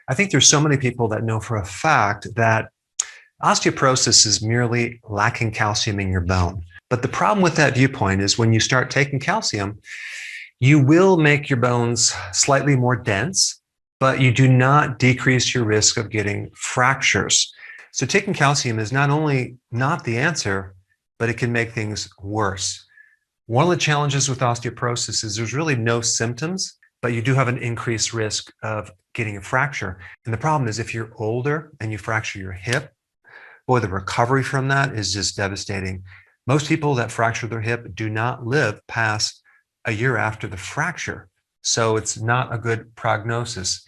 I think there's so many people that know for a fact that osteoporosis is merely lacking calcium in your bone. But the problem with that viewpoint is when you start taking calcium, you will make your bones slightly more dense, but you do not decrease your risk of getting fractures. So taking calcium is not only not the answer, but it can make things worse. One of the challenges with osteoporosis is there's really no symptoms, but you do have an increased risk of getting a fracture. And the problem is if you're older and you fracture your hip, boy, the recovery from that is just devastating. Most people that fracture their hip do not live past a year after the fracture. So it's not a good prognosis.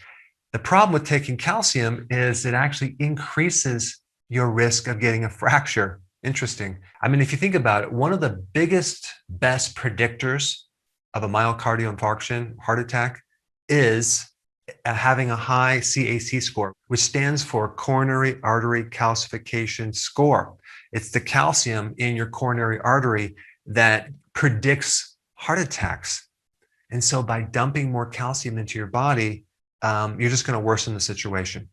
The problem with taking calcium is it actually increases your risk of getting a fracture. Interesting. I mean, if you think about it, one of the biggest, best predictors of a myocardial infarction, heart attack, is having a high CAC score, which stands for coronary artery calcification score. It's the calcium in your coronary artery that predicts heart attacks. And so by dumping more calcium into your body, you're just going to worsen the situation.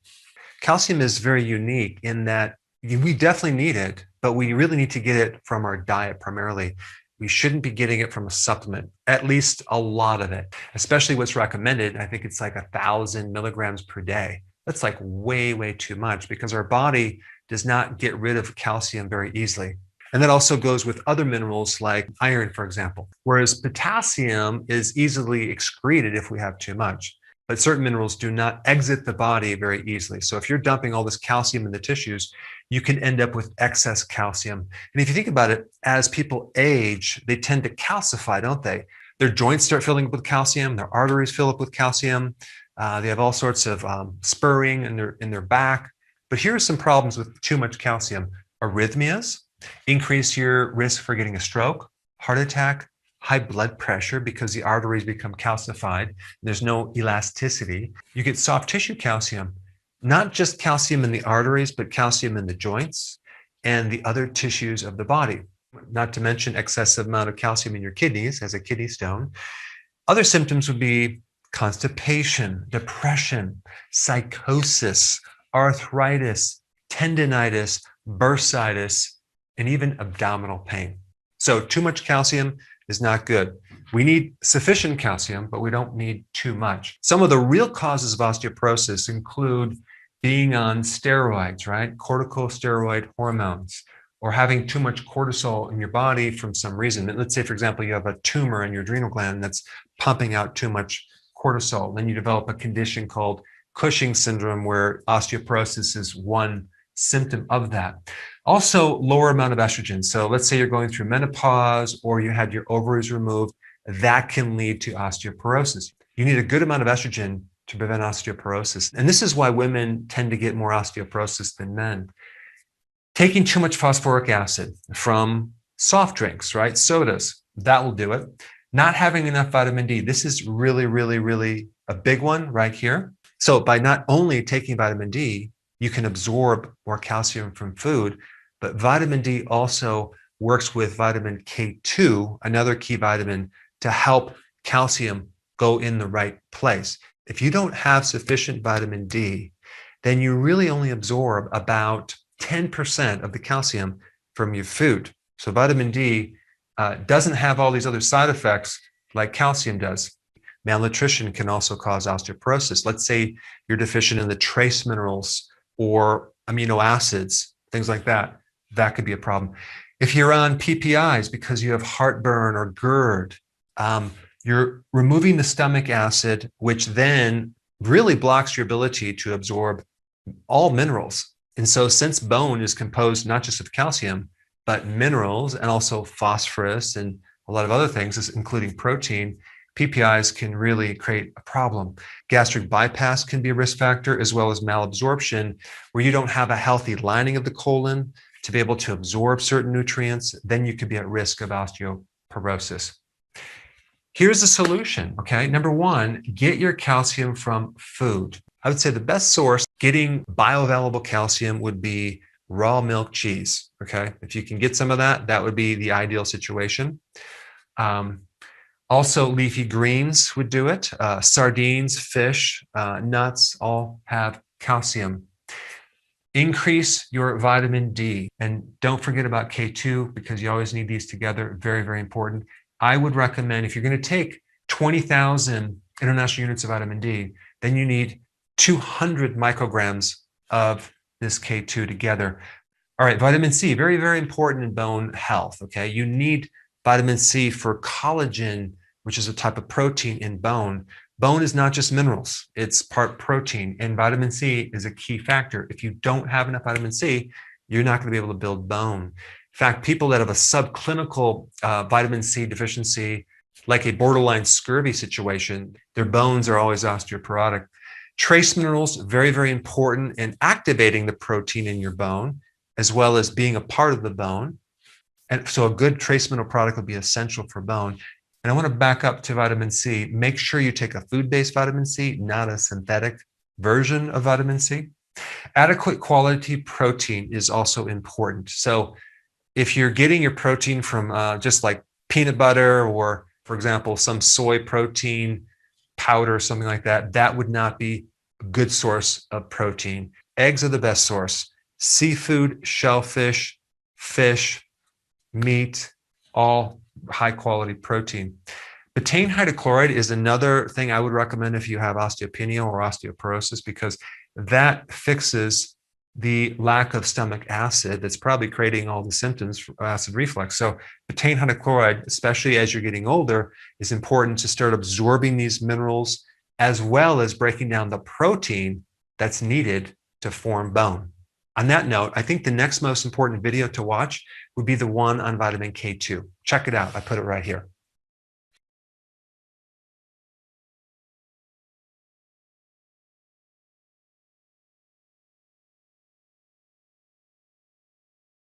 Calcium is very unique in that we definitely need it, but we really need to get it from our diet primarily. We shouldn't be getting it from a supplement, at least a lot of it, especially what's recommended. I think it's like 1,000 milligrams per day. That's like way, way too much because our body does not get rid of calcium very easily. And that also goes with other minerals like iron, for example, whereas potassium is easily excreted if we have too much. But certain minerals do not exit the body very easily. So if you're dumping all this calcium in the tissues, you can end up with excess calcium. And if you think about it, as people age, they tend to calcify, don't they? Their joints start filling up with calcium, their arteries fill up with calcium. They have all sorts of spurring in their back. But here are some problems with too much calcium. Arrhythmias, increase your risk for getting a stroke, heart attack, high blood pressure because the arteries become calcified. There's no elasticity. You get soft tissue calcium, not just calcium in the arteries, but calcium in the joints and the other tissues of the body, not to mention excessive amount of calcium in your kidneys as a kidney stone. Other symptoms would be constipation, depression, psychosis, arthritis, tendinitis, bursitis, and even abdominal pain. So too much calcium is not good. We need sufficient calcium, but we don't need too much. Some of the real causes of osteoporosis include being on steroids, right? Corticosteroid hormones, or having too much cortisol in your body from some reason. Let's say, for example, you have a tumor in your adrenal gland that's pumping out too much cortisol. Then you develop a condition called Cushing's syndrome, where osteoporosis is one symptom of that. Also, lower amount of estrogen. So let's say you're going through menopause or you had your ovaries removed, that can lead to osteoporosis. You need a good amount of estrogen to prevent osteoporosis. And this is why women tend to get more osteoporosis than men. Taking too much phosphoric acid from soft drinks, right? Sodas, that will do it. Not having enough vitamin D. This is really, really, really a big one right here. So by not only taking vitamin D, you can absorb more calcium from food, but vitamin D also works with vitamin K2, another key vitamin, to help calcium go in the right place. If you don't have sufficient vitamin D, then you really only absorb about 10% of the calcium from your food. So vitamin D doesn't have all these other side effects like calcium does. Malnutrition can also cause osteoporosis. Let's say you're deficient in the trace minerals or amino acids, things like that. That could be a problem. If you're on PPIs because you have heartburn or GERD, you're removing the stomach acid, which then really blocks your ability to absorb all minerals. And so since bone is composed not just of calcium, but minerals and also phosphorus and a lot of other things, including protein, PPIs can really create a problem. Gastric bypass can be a risk factor, as well as malabsorption, where you don't have a healthy lining of the colon to be able to absorb certain nutrients. Then you could be at risk of osteoporosis. Here's the solution, okay? Number one, get your calcium from food. I would say the best source getting bioavailable calcium would be raw milk cheese, okay? If you can get some of that, that would be the ideal situation. Also, leafy greens would do it. Sardines, fish, nuts all have calcium. Increase your vitamin D. And don't forget about K2 because you always need these together. Very, very important. I would recommend if you're going to take 20,000 international units of vitamin D, then you need 200 micrograms of this K2 together. All right, vitamin C, very, very important in bone health, okay? You need vitamin C for collagen, which is a type of protein in bone. Bone is not just minerals, it's part protein, and vitamin C is a key factor. If you don't have enough vitamin C, you're not going to be able to build bone. In fact, people that have a subclinical vitamin C deficiency, like a borderline scurvy situation, their bones are always osteoporotic. Trace minerals, very, very important in activating the protein in your bone, as well as being a part of the bone. And so a good trace mineral product will be essential for bone. And I want to back up to vitamin C. Make sure you take a food-based vitamin C, not a synthetic version of vitamin C. Adequate quality protein is also important. So if you're getting your protein from just like peanut butter or, for example, some soy protein powder or something like that, that would not be a good source of protein. Eggs are the best source. Seafood, shellfish, fish, meat, all high quality protein. Betaine hydrochloride is another thing I would recommend if you have osteopenia or osteoporosis, because that fixes the lack of stomach acid that's probably creating all the symptoms for acid reflux. So betaine hydrochloride, especially as you're getting older, is important to start absorbing these minerals as well as breaking down the protein that's needed to form bone. On that note, I think the next most important video to watch would be the one on vitamin K2. Check it out. I put it right here.